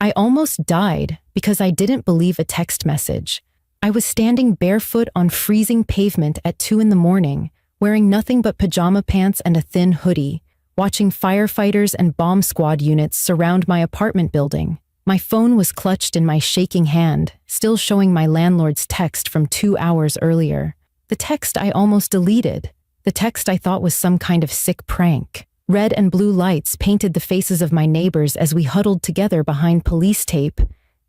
I almost died because I didn't believe a text message. I was standing barefoot on freezing pavement at 2 in the morning, wearing nothing but pajama pants and a thin hoodie, watching firefighters and bomb squad units surround my apartment building. My phone was clutched in my shaking hand, still showing my landlord's text from 2 hours earlier. The text I almost deleted. The text I thought was some kind of sick prank. Red and blue lights painted the faces of my neighbors as we huddled together behind police tape,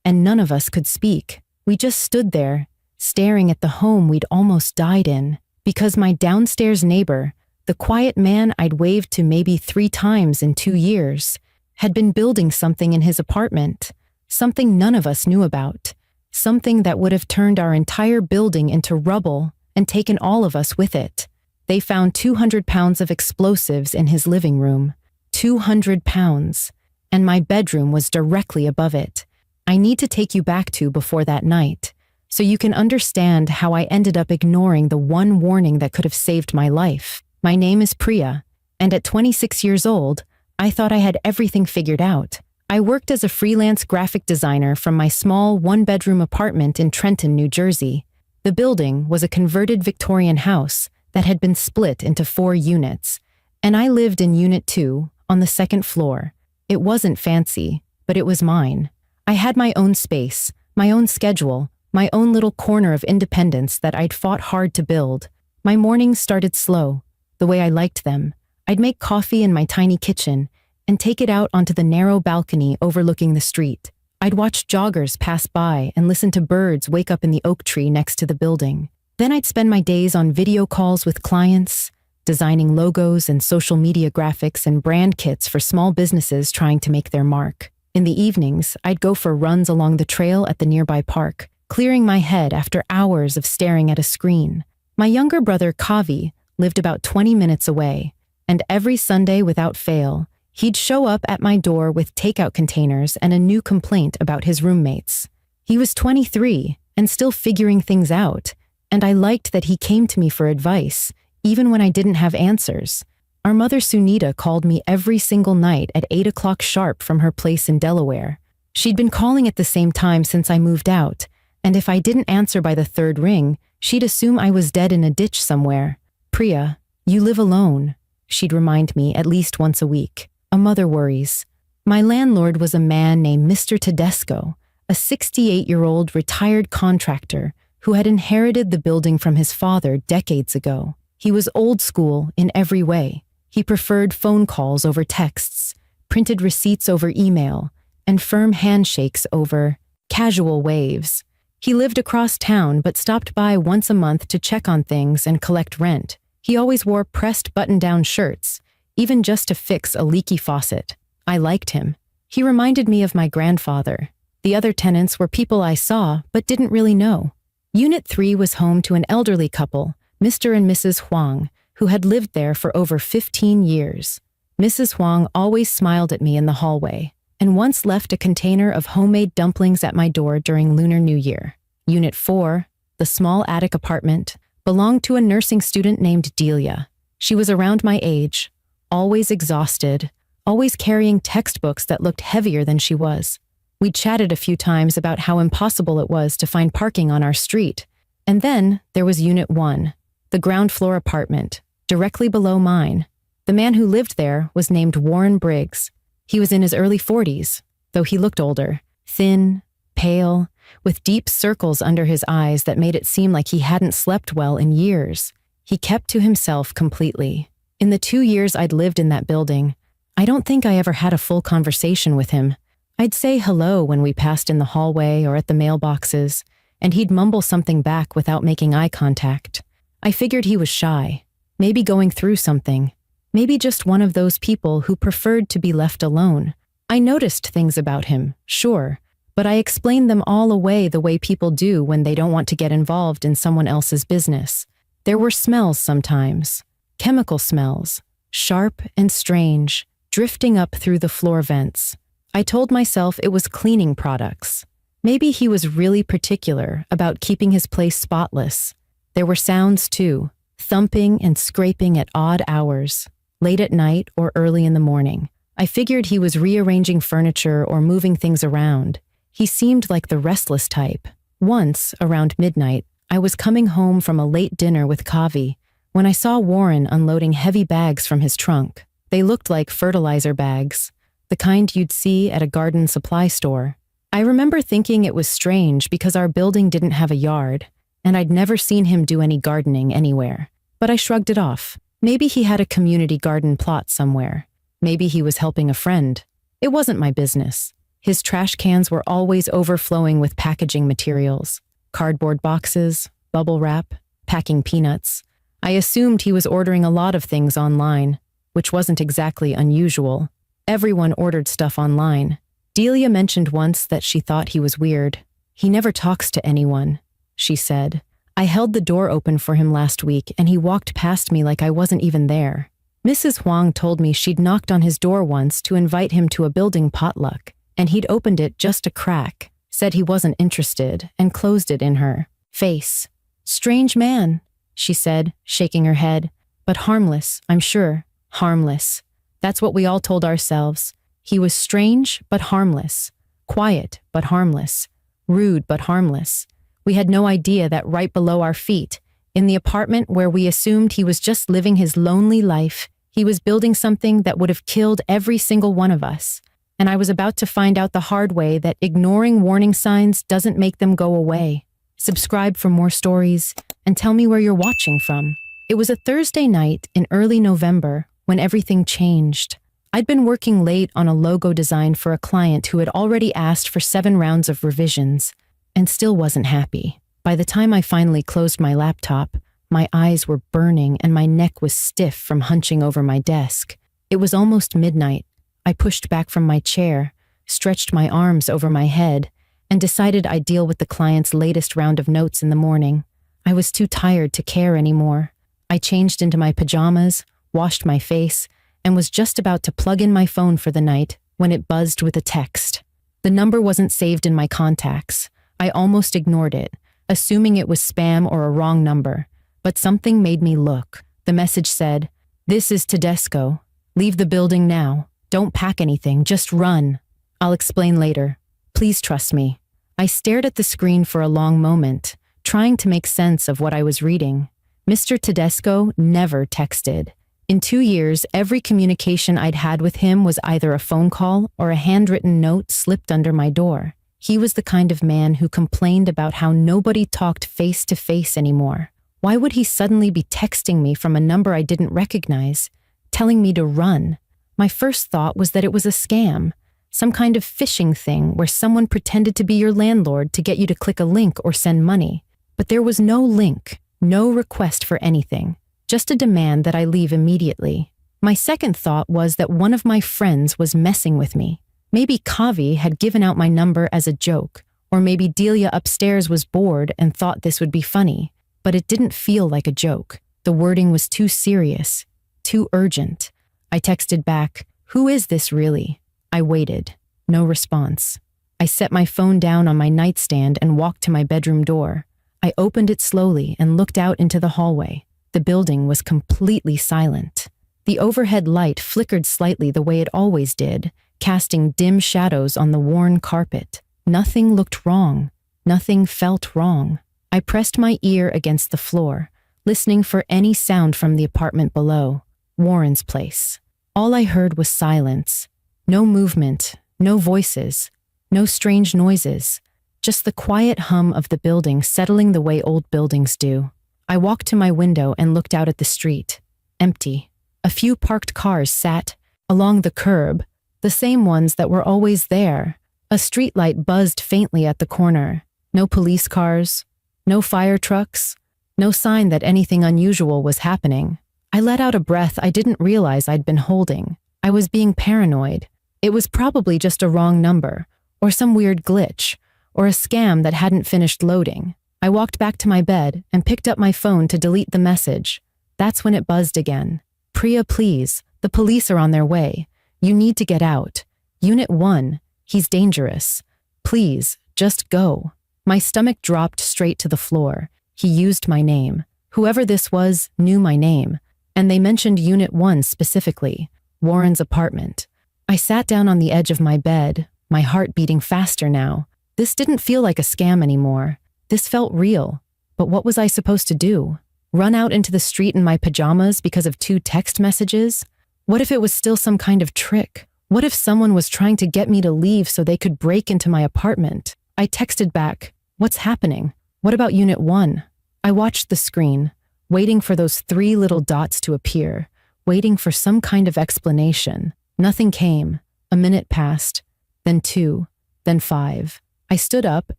and none of us could speak. We just stood there, staring at the home we'd almost died in, because my downstairs neighbor, the quiet man I'd waved to maybe 3 times in 2 years, had been building something in his apartment, something none of us knew about, something that would have turned our entire building into rubble and taken all of us with it. They found 200 pounds of explosives in his living room. 200 pounds. And my bedroom was directly above it. I need to take you back to before that night, so you can understand how I ended up ignoring the one warning that could have saved my life. My name is Priya, and at 26 years old, I thought I had everything figured out. I worked as a freelance graphic designer from my small one-bedroom apartment in Trenton, New Jersey. The building was a converted Victorian house that had been split into 4 units, and I lived in Unit 2 on the 2nd floor. It wasn't fancy, but it was mine. I had my own space, my own schedule, my own little corner of independence that I'd fought hard to build. My mornings started slow, the way I liked them. I'd make coffee in my tiny kitchen and take it out onto the narrow balcony overlooking the street. I'd watch joggers pass by and listen to birds wake up in the oak tree next to the building. Then I'd spend my days on video calls with clients, designing logos and social media graphics and brand kits for small businesses trying to make their mark. In the evenings, I'd go for runs along the trail at the nearby park, clearing my head after hours of staring at a screen. My younger brother, Kavi, lived about 20 minutes away, and every Sunday without fail, he'd show up at my door with takeout containers and a new complaint about his roommates. He was 23 and still figuring things out, and I liked that he came to me for advice, even when I didn't have answers. Our mother Sunita called me every single night at 8 o'clock sharp from her place in Delaware. She'd been calling at the same time since I moved out, and if I didn't answer by the 3rd ring, she'd assume I was dead in a ditch somewhere. "Priya, you live alone," she'd remind me at least once a week. A mother worries. My landlord was a man named Mr. Tedesco, a 68-year-old retired contractor who had inherited the building from his father decades ago. He was old school in every way. He preferred phone calls over texts, printed receipts over email, and firm handshakes over casual waves. He lived across town but stopped by once a month to check on things and collect rent. He always wore pressed button-down shirts, even just to fix a leaky faucet. I liked him. He reminded me of my grandfather. The other tenants were people I saw but didn't really know. Unit 3 was home to an elderly couple, Mr. and Mrs. Huang, who had lived there for over 15 years. Mrs. Huang always smiled at me in the hallway, and once left a container of homemade dumplings at my door during Lunar New Year. Unit 4, the small attic apartment, belonged to a nursing student named Delia. She was around my age, always exhausted, always carrying textbooks that looked heavier than she was. We chatted a few times about how impossible it was to find parking on our street. And then there was Unit 1, the ground floor apartment, directly below mine. The man who lived there was named Warren Briggs. He was in his early 40s, though he looked older, thin, pale, with deep circles under his eyes that made it seem like he hadn't slept well in years. He kept to himself completely. In the 2 years I'd lived in that building, I don't think I ever had a full conversation with him. I'd say hello when we passed in the hallway or at the mailboxes, and he'd mumble something back without making eye contact. I figured he was shy, maybe going through something, maybe just one of those people who preferred to be left alone. I noticed things about him, sure, but I explained them all away the way people do when they don't want to get involved in someone else's business. There were smells sometimes, chemical smells, sharp and strange, drifting up through the floor vents. I told myself it was cleaning products. Maybe he was really particular about keeping his place spotless. There were sounds too, thumping and scraping at odd hours, late at night or early in the morning. I figured he was rearranging furniture or moving things around. He seemed like the restless type. Once, around midnight, I was coming home from a late dinner with Kavi when I saw Warren unloading heavy bags from his trunk. They looked like fertilizer bags, the kind you'd see at a garden supply store. I remember thinking it was strange because our building didn't have a yard, and I'd never seen him do any gardening anywhere. But I shrugged it off. Maybe he had a community garden plot somewhere. Maybe he was helping a friend. It wasn't my business. His trash cans were always overflowing with packaging materials. Cardboard boxes, bubble wrap, packing peanuts. I assumed he was ordering a lot of things online, which wasn't exactly unusual. Everyone ordered stuff online. Delia mentioned once that she thought he was weird. He never talks to anyone, she said. I held the door open for him last week and he walked past me like I wasn't even there. Mrs. Huang told me she'd knocked on his door once to invite him to a building potluck, and he'd opened it just a crack, said he wasn't interested, and closed it in her face. Strange man, she said, shaking her head. But harmless, I'm sure. Harmless. That's what we all told ourselves. He was strange, but harmless. Quiet, but harmless. Rude, but harmless. We had no idea that right below our feet, in the apartment where we assumed he was just living his lonely life, he was building something that would have killed every single one of us. And I was about to find out the hard way that ignoring warning signs doesn't make them go away. Subscribe for more stories and tell me where you're watching from. It was a Thursday night in early November when everything changed. I'd been working late on a logo design for a client who had already asked for 7 rounds of revisions and still wasn't happy. By the time I finally closed my laptop, my eyes were burning and my neck was stiff from hunching over my desk. It was almost midnight. I pushed back from my chair, stretched my arms over my head, and decided I'd deal with the client's latest round of notes in the morning. I was too tired to care anymore. I changed into my pajamas, washed my face, and was just about to plug in my phone for the night when it buzzed with a text. The number wasn't saved in my contacts. I almost ignored it, assuming it was spam or a wrong number. But something made me look. The message said, "This is Tedesco. Leave the building now. Don't pack anything, just run. I'll explain later. Please trust me." I stared at the screen for a long moment, trying to make sense of what I was reading. Mr. Tedesco never texted. In 2 years, every communication I'd had with him was either a phone call or a handwritten note slipped under my door. He was the kind of man who complained about how nobody talked face to face anymore. Why would he suddenly be texting me from a number I didn't recognize, telling me to run? My first thought was that it was a scam, some kind of phishing thing where someone pretended to be your landlord to get you to click a link or send money. But there was no link, no request for anything, just a demand that I leave immediately. My second thought was that one of my friends was messing with me. Maybe Kavi had given out my number as a joke, or maybe Delia upstairs was bored and thought this would be funny. But it didn't feel like a joke. The wording was too serious, too urgent. I texted back, "Who is this really?" I waited. No response. I set my phone down on my nightstand and walked to my bedroom door. I opened it slowly and looked out into the hallway. The building was completely silent. The overhead light flickered slightly the way it always did, casting dim shadows on the worn carpet. Nothing looked wrong. Nothing felt wrong. I pressed my ear against the floor, listening for any sound from the apartment below, Warren's place. All I heard was silence. No movement, no voices, no strange noises, just the quiet hum of the building settling the way old buildings do. I walked to my window and looked out at the street. Empty. A few parked cars sat along the curb, the same ones that were always there. A streetlight buzzed faintly at the corner. No police cars. No fire trucks, no sign that anything unusual was happening. I let out a breath I didn't realize I'd been holding. I was being paranoid. It was probably just a wrong number, or some weird glitch, or a scam that hadn't finished loading. I walked back to my bed and picked up my phone to delete the message. That's when it buzzed again. "Priya, please, the police are on their way. You need to get out. Unit 1, he's dangerous. Please, just go." My stomach dropped straight to the floor. He used my name. Whoever this was knew my name. And they mentioned Unit 1 specifically, Warren's apartment. I sat down on the edge of my bed, my heart beating faster now. This didn't feel like a scam anymore. This felt real. But what was I supposed to do? Run out into the street in my pajamas because of 2 text messages? What if it was still some kind of trick? What if someone was trying to get me to leave so they could break into my apartment? I texted back, "What's happening? What about Unit 1? I watched the screen, waiting for those 3 little dots to appear, waiting for some kind of explanation. Nothing came. A minute passed, then 2, then 5. I stood up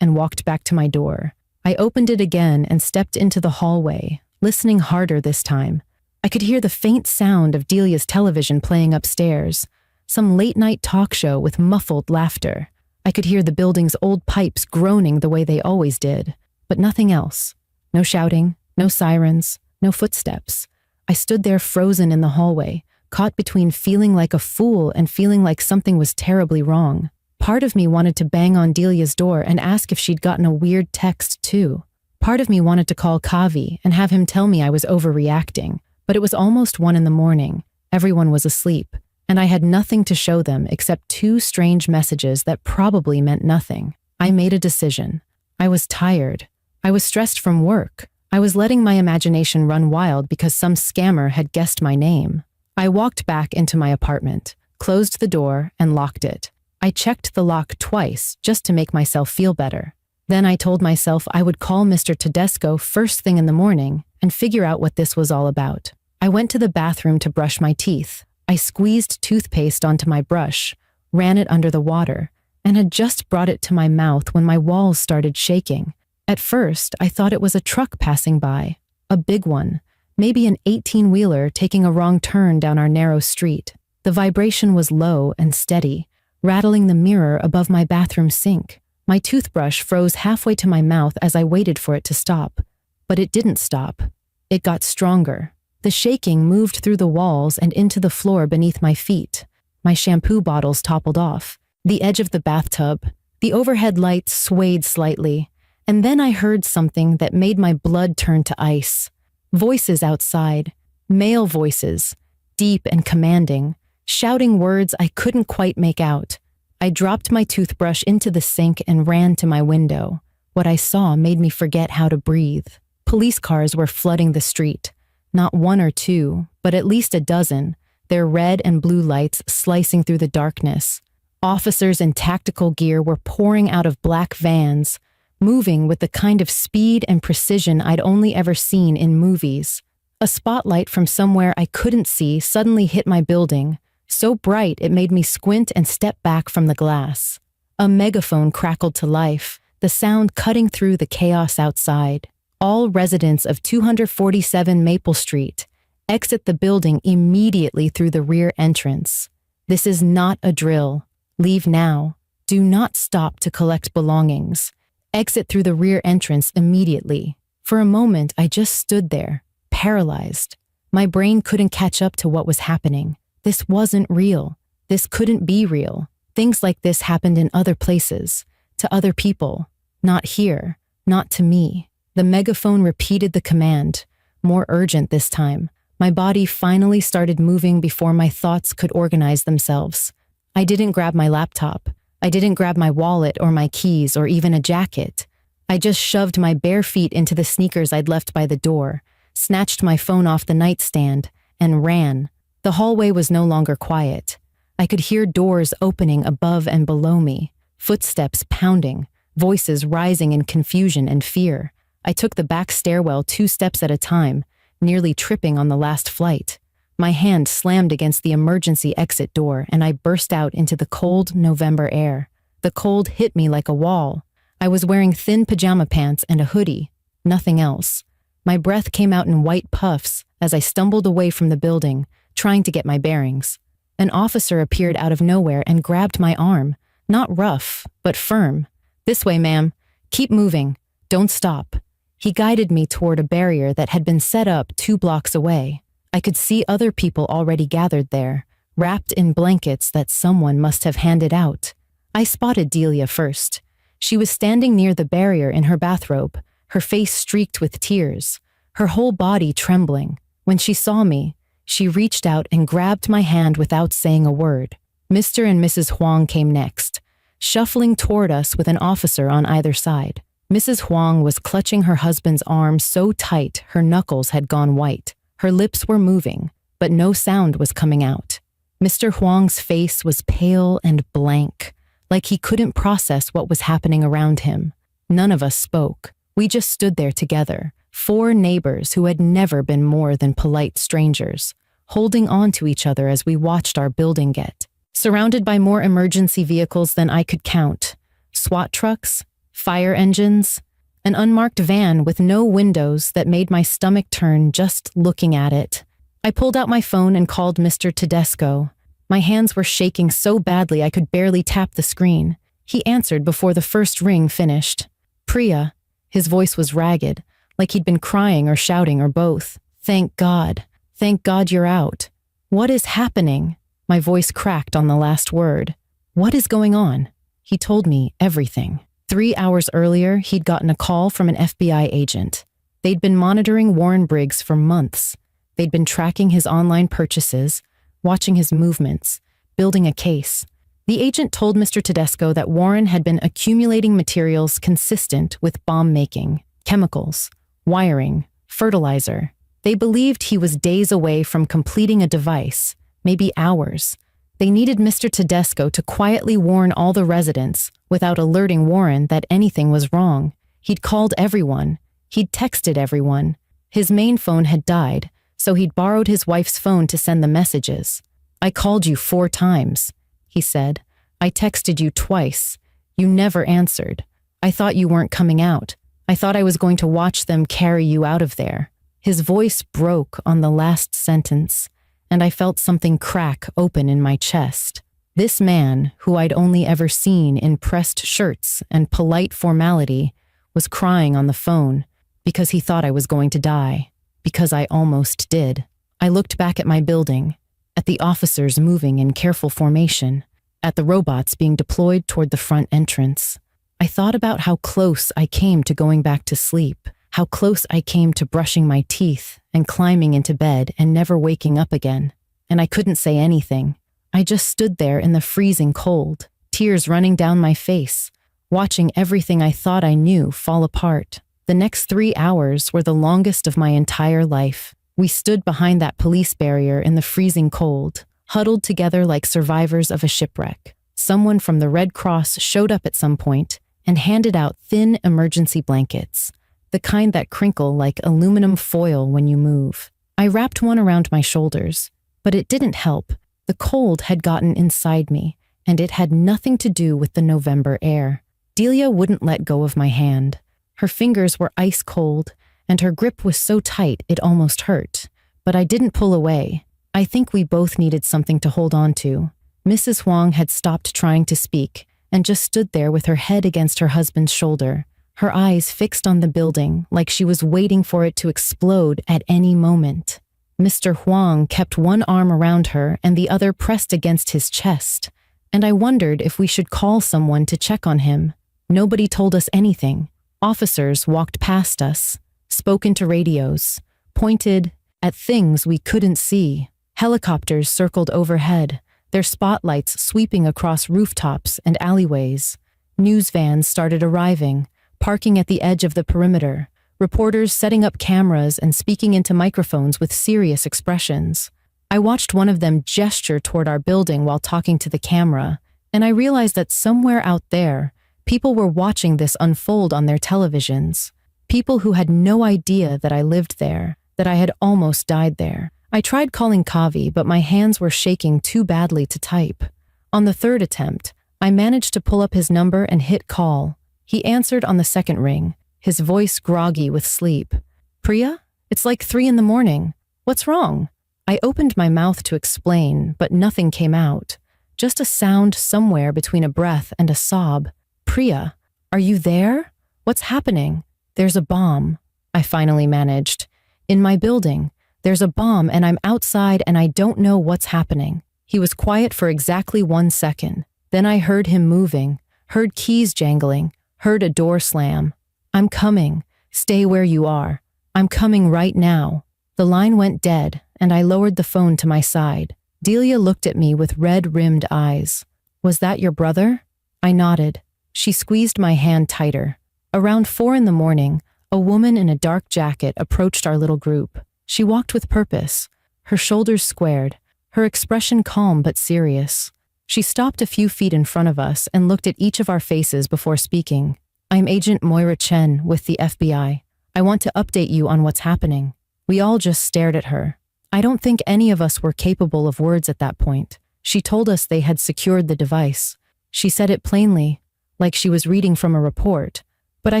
and walked back to my door. I opened it again and stepped into the hallway, listening harder this time. I could hear the faint sound of Delia's television playing upstairs, some late-night talk show with muffled laughter. I could hear the building's old pipes groaning the way they always did, but nothing else. No shouting, no sirens, no footsteps. I stood there frozen in the hallway, caught between feeling like a fool and feeling like something was terribly wrong. Part of me wanted to bang on Delia's door and ask if she'd gotten a weird text too. Part of me wanted to call Kavi and have him tell me I was overreacting, but it was almost 1 in the morning. Everyone was asleep, and I had nothing to show them except 2 strange messages that probably meant nothing. I made a decision. I was tired. I was stressed from work. I was letting my imagination run wild because some scammer had guessed my name. I walked back into my apartment, closed the door, and locked it. I checked the lock twice just to make myself feel better. Then I told myself I would call Mr. Tedesco first thing in the morning and figure out what this was all about. I went to the bathroom to brush my teeth. I squeezed toothpaste onto my brush, ran it under the water, and had just brought it to my mouth when my walls started shaking. At first, I thought it was a truck passing by, a big one, maybe an 18-wheeler taking a wrong turn down our narrow street. The vibration was low and steady, rattling the mirror above my bathroom sink. My toothbrush froze halfway to my mouth as I waited for it to stop. But it didn't stop. It got stronger. The shaking moved through the walls and into the floor beneath my feet. My shampoo bottles toppled off. The edge of the bathtub. The overhead lights swayed slightly. And then I heard something that made my blood turn to ice. Voices outside. Male voices. Deep and commanding. Shouting words I couldn't quite make out. I dropped my toothbrush into the sink and ran to my window. What I saw made me forget how to breathe. Police cars were flooding the street. Not 1 or 2, but at least a dozen, their red and blue lights slicing through the darkness. Officers in tactical gear were pouring out of black vans, moving with the kind of speed and precision I'd only ever seen in movies. A spotlight from somewhere I couldn't see suddenly hit my building, so bright it made me squint and step back from the glass. A megaphone crackled to life, the sound cutting through the chaos outside. All residents of 247 Maple Street, exit the building immediately through the rear entrance. This is not a drill. Leave now. Do not stop to collect belongings. Exit through the rear entrance immediately. For a moment, I just stood there, paralyzed. My brain couldn't catch up to what was happening. This wasn't real. This couldn't be real. Things like this happened in other places, to other people. Not here, not to me. The megaphone repeated the command, more urgent this time. My body finally started moving before my thoughts could organize themselves. I didn't grab my laptop. I didn't grab my wallet or my keys or even a jacket. I just shoved my bare feet into the sneakers I'd left by the door, snatched my phone off the nightstand, and ran. The hallway was no longer quiet. I could hear doors opening above and below me, footsteps pounding, voices rising in confusion and fear. I took the back stairwell 2 steps at a time, nearly tripping on the last flight. My hand slammed against the emergency exit door and I burst out into the cold November air. The cold hit me like a wall. I was wearing thin pajama pants and a hoodie, nothing else. My breath came out in white puffs as I stumbled away from the building, trying to get my bearings. An officer appeared out of nowhere and grabbed my arm, not rough, but firm. "This way, ma'am. Keep moving. Don't stop." He guided me toward a barrier that had been set up 2 blocks away. I could see other people already gathered there, wrapped in blankets that someone must have handed out. I spotted Delia first. She was standing near the barrier in her bathrobe, her face streaked with tears, her whole body trembling. When she saw me, she reached out and grabbed my hand without saying a word. Mr. and Mrs. Huang came next, shuffling toward us with an officer on either side. Mrs. Huang was clutching her husband's arm so tight her knuckles had gone white. Her lips were moving, but no sound was coming out. Mr. Huang's face was pale and blank, like he couldn't process what was happening around him. None of us spoke. We just stood there together, four neighbors who had never been more than polite strangers, holding on to each other as we watched our building get surrounded by more emergency vehicles than I could count. SWAT trucks, fire engines, an unmarked van with no windows that made my stomach turn just looking at it. I pulled out my phone and called Mr. Tedesco. My hands were shaking so badly I could barely tap the screen. He answered before the first ring finished. Priya. His voice was ragged, like he'd been crying or shouting or both. Thank God. Thank God you're out. What is happening? My voice cracked on the last word. What is going on? He told me everything. 3 hours earlier, he'd gotten a call from an FBI agent. They'd been monitoring Warren Briggs for months. They'd been tracking his online purchases, watching his movements, building a case. The agent told Mr. Tedesco that Warren had been accumulating materials consistent with bomb making, chemicals, wiring, fertilizer. They believed he was days away from completing a device, maybe hours. They needed Mr. Tedesco to quietly warn all the residents without alerting Warren that anything was wrong. He'd called everyone. He'd texted everyone. His main phone had died, so he'd borrowed his wife's phone to send the messages. I called you 4 times, he said. I texted you twice. You never answered. I thought you weren't coming out. I thought I was going to watch them carry you out of there. His voice broke on the last sentence, and I felt something crack open in my chest. This man, who I'd only ever seen in pressed shirts and polite formality, was crying on the phone because he thought I was going to die, because I almost did. I looked back at my building, at the officers moving in careful formation, at the robots being deployed toward the front entrance. I thought about how close I came to going back to sleep, how close I came to brushing my teeth and climbing into bed and never waking up again. And I couldn't say anything. I just stood there in the freezing cold, tears running down my face, watching everything I thought I knew fall apart. The next 3 hours were the longest of my entire life. We stood behind that police barrier in the freezing cold, huddled together like survivors of a shipwreck. Someone from the Red Cross showed up at some point and handed out thin emergency blankets, the kind that crinkle like aluminum foil when you move. I wrapped one around my shoulders, but it didn't help. The cold had gotten inside me, and it had nothing to do with the November air. Delia wouldn't let go of my hand. Her fingers were ice cold, and her grip was so tight it almost hurt. But I didn't pull away. I think we both needed something to hold on to. Mrs. Huang had stopped trying to speak and just stood there with her head against her husband's shoulder, her eyes fixed on the building like she was waiting for it to explode at any moment. Mr. Huang kept one arm around her and the other pressed against his chest, and I wondered if we should call someone to check on him. Nobody told us anything. Officers walked past us, spoke into radios, pointed at things we couldn't see. Helicopters circled overhead, their spotlights sweeping across rooftops and alleyways. News vans started arriving, parking at the edge of the perimeter, reporters setting up cameras and speaking into microphones with serious expressions. I watched one of them gesture toward our building while talking to the camera, and I realized that somewhere out there, people were watching this unfold on their televisions. People who had no idea that I lived there, that I had almost died there. I tried calling Kavi, but my hands were shaking too badly to type. On the 3rd attempt, I managed to pull up his number and hit call. He answered on the 2nd ring, his voice groggy with sleep. Priya? It's like 3 a.m. What's wrong? I opened my mouth to explain, but nothing came out. Just a sound somewhere between a breath and a sob. Priya, are you there? What's happening? There's a bomb, I finally managed. In my building. There's a bomb and I'm outside and I don't know what's happening. He was quiet for exactly 1 second. Then I heard him moving, heard keys jangling, heard a door slam. I'm coming. Stay where you are. I'm coming right now. The line went dead and I lowered the phone to my side. Delia looked at me with red-rimmed eyes. Was that your brother? I nodded. She squeezed my hand tighter. Around 4 in the morning, a woman in a dark jacket approached our little group. She walked with purpose, her shoulders squared, her expression calm but serious. She stopped a few feet in front of us and looked at each of our faces before speaking. I'm Agent Moira Chen with the FBI. I want to update you on what's happening. We all just stared at her. I don't think any of us were capable of words at that point. She told us they had secured the device. She said it plainly, like she was reading from a report, but I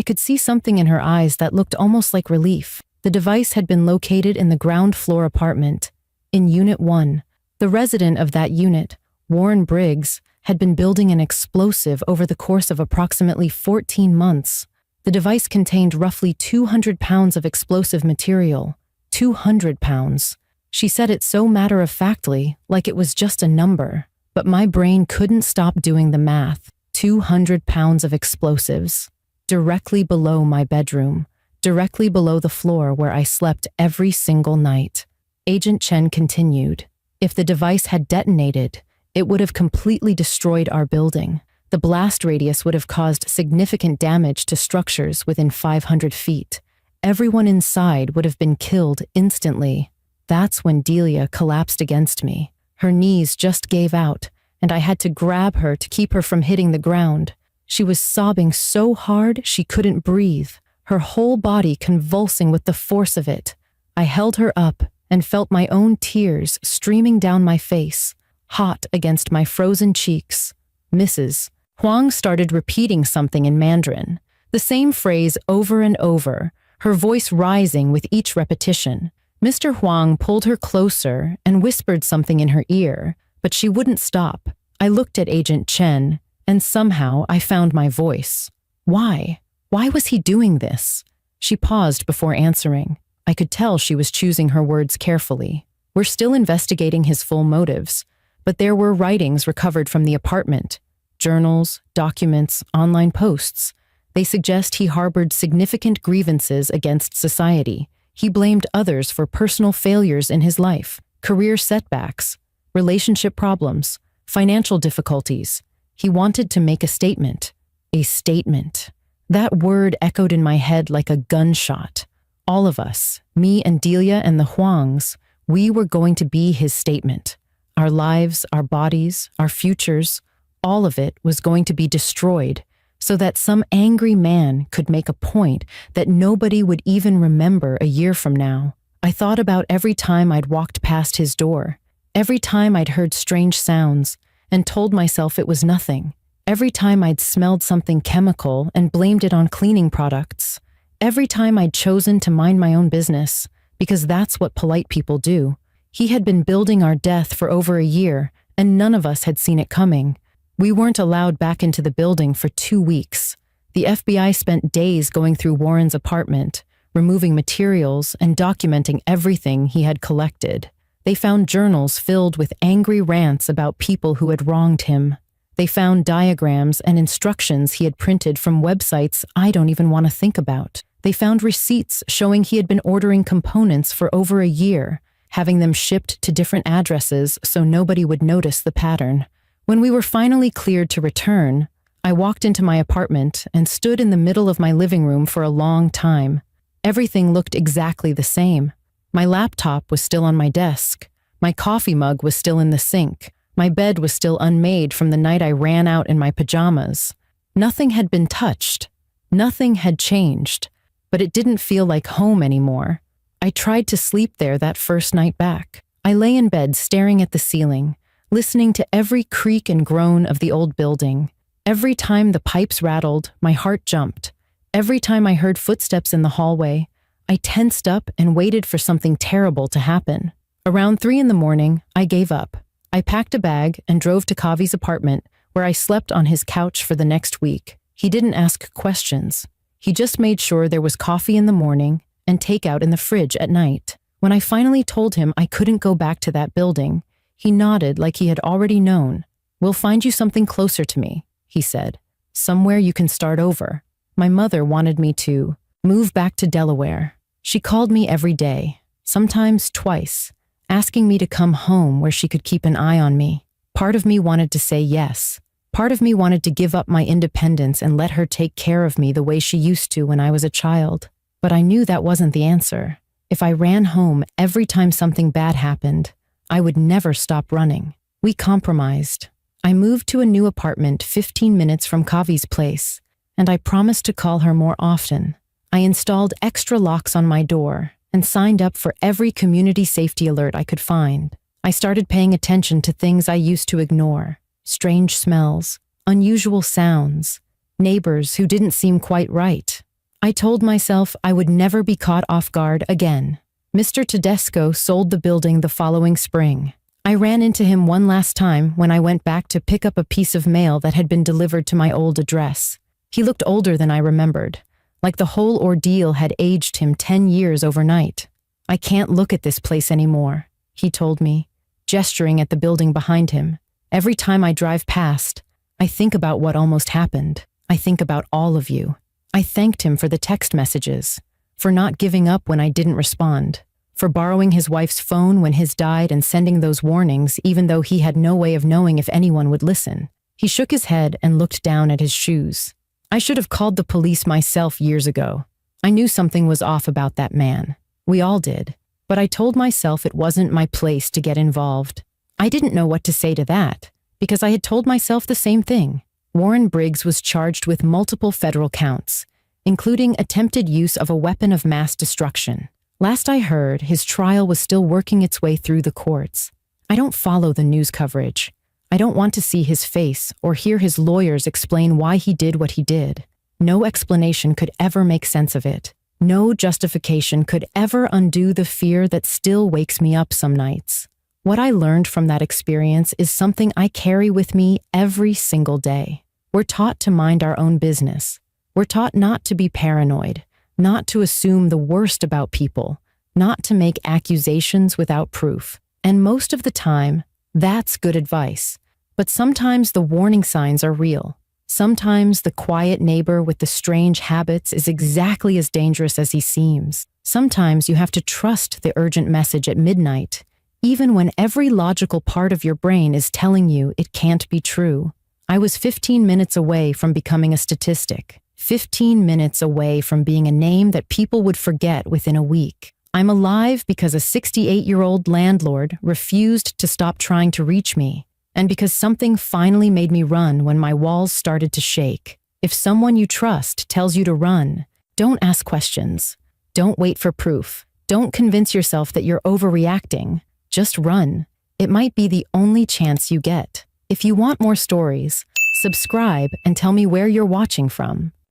could see something in her eyes that looked almost like relief. The device had been located in the ground floor apartment, in Unit 1. The resident of that unit, Warren Briggs, had been building an explosive over the course of approximately 14 months. The device contained roughly 200 pounds of explosive material. 200 pounds. She said it so matter-of-factly, like it was just a number. But my brain couldn't stop doing the math. 200 pounds of explosives. Directly below my bedroom. Directly below the floor where I slept every single night. Agent Chen continued. If the device had detonated, it would have completely destroyed our building. The blast radius would have caused significant damage to structures within 500 feet. Everyone inside would have been killed instantly. That's when Delia collapsed against me. Her knees just gave out, and I had to grab her to keep her from hitting the ground. She was sobbing so hard she couldn't breathe, her whole body convulsing with the force of it. I held her up and felt my own tears streaming down my face, hot against my frozen cheeks. Mrs. Huang started repeating something in Mandarin, the same phrase over and over, her voice rising with each repetition. Mr. Huang pulled her closer and whispered something in her ear, but she wouldn't stop. I looked at Agent Chen, and somehow I found my voice. Why? Why was he doing this? She paused before answering. I could tell she was choosing her words carefully. We're still investigating his full motives, but there were writings recovered from the apartment. Journals, documents, online posts. They suggest he harbored significant grievances against society. He blamed others for personal failures in his life, career setbacks, relationship problems, financial difficulties. He wanted to make a statement. A statement. That word echoed in my head like a gunshot. All of us, me and Delia and the Huangs, we were going to be his statement. Our lives, our bodies, our futures, all of it was going to be destroyed so that some angry man could make a point that nobody would even remember a year from now. I thought about every time I'd walked past his door, every time I'd heard strange sounds and told myself it was nothing, every time I'd smelled something chemical and blamed it on cleaning products, every time I'd chosen to mind my own business, because that's what polite people do. He had been building our death for over a year, and none of us had seen it coming. We weren't allowed back into the building for 2 weeks. The FBI spent days going through Warren's apartment, removing materials and documenting everything he had collected. They found journals filled with angry rants about people who had wronged him. They found diagrams and instructions he had printed from websites I don't even want to think about. They found receipts showing he had been ordering components for over a year, having them shipped to different addresses so nobody would notice the pattern. When we were finally cleared to return, I walked into my apartment and stood in the middle of my living room for a long time. Everything looked exactly the same. My laptop was still on my desk. My coffee mug was still in the sink. My bed was still unmade from the night I ran out in my pajamas. Nothing had been touched. Nothing had changed. But it didn't feel like home anymore. I tried to sleep there that first night back. I lay in bed staring at the ceiling, listening to every creak and groan of the old building. Every time the pipes rattled, my heart jumped. Every time I heard footsteps in the hallway, I tensed up and waited for something terrible to happen. Around 3 in the morning, I gave up. I packed a bag and drove to Kavi's apartment, where I slept on his couch for the next week. He didn't ask questions. He just made sure there was coffee in the morning and takeout in the fridge at night. When I finally told him I couldn't go back to that building, he nodded like he had already known. "We'll find you something closer to me," he said. "Somewhere you can start over." My mother wanted me to move back to Delaware. She called me every day, sometimes twice, asking me to come home where she could keep an eye on me. Part of me wanted to say yes. Part of me wanted to give up my independence and let her take care of me the way she used to when I was a child. But I knew that wasn't the answer. If I ran home every time something bad happened, I would never stop running. We compromised. I moved to a new apartment 15 minutes from Kavi's place, and I promised to call her more often. I installed extra locks on my door and signed up for every community safety alert I could find. I started paying attention to things I used to ignore: strange smells, unusual sounds, neighbors who didn't seem quite right. I told myself I would never be caught off guard again. Mr. Tedesco sold the building the following spring. I ran into him one last time when I went back to pick up a piece of mail that had been delivered to my old address. He looked older than I remembered, like the whole ordeal had aged him 10 years overnight. "I can't look at this place anymore," he told me, gesturing at the building behind him. "Every time I drive past, I think about what almost happened. I think about all of you." I thanked him for the text messages, for not giving up when I didn't respond, for borrowing his wife's phone when his died and sending those warnings even though he had no way of knowing if anyone would listen. He shook his head and looked down at his shoes. I should have called the police myself years ago. I knew something was off about that man. We all did. But I told myself it wasn't my place to get involved. I didn't know what to say to that, because I had told myself the same thing. Warren Briggs was charged with multiple federal counts, including attempted use of a weapon of mass destruction. Last I heard, his trial was still working its way through the courts. I don't follow the news coverage. I don't want to see his face or hear his lawyers explain why he did what he did. No explanation could ever make sense of it. No justification could ever undo the fear that still wakes me up some nights. What I learned from that experience is something I carry with me every single day. We're taught to mind our own business. We're taught not to be paranoid, not to assume the worst about people, not to make accusations without proof. And most of the time, that's good advice. But sometimes the warning signs are real. Sometimes the quiet neighbor with the strange habits is exactly as dangerous as he seems. Sometimes you have to trust the urgent message at midnight, even when every logical part of your brain is telling you it can't be true. I was 15 minutes away from becoming a statistic, 15 minutes away from being a name that people would forget within a week. I'm alive because a 68-year-old landlord refused to stop trying to reach me, and because something finally made me run when my walls started to shake. If someone you trust tells you to run, don't ask questions. Don't wait for proof. Don't convince yourself that you're overreacting. Just run. It might be the only chance you get. If you want more stories, subscribe and tell me where you're watching from.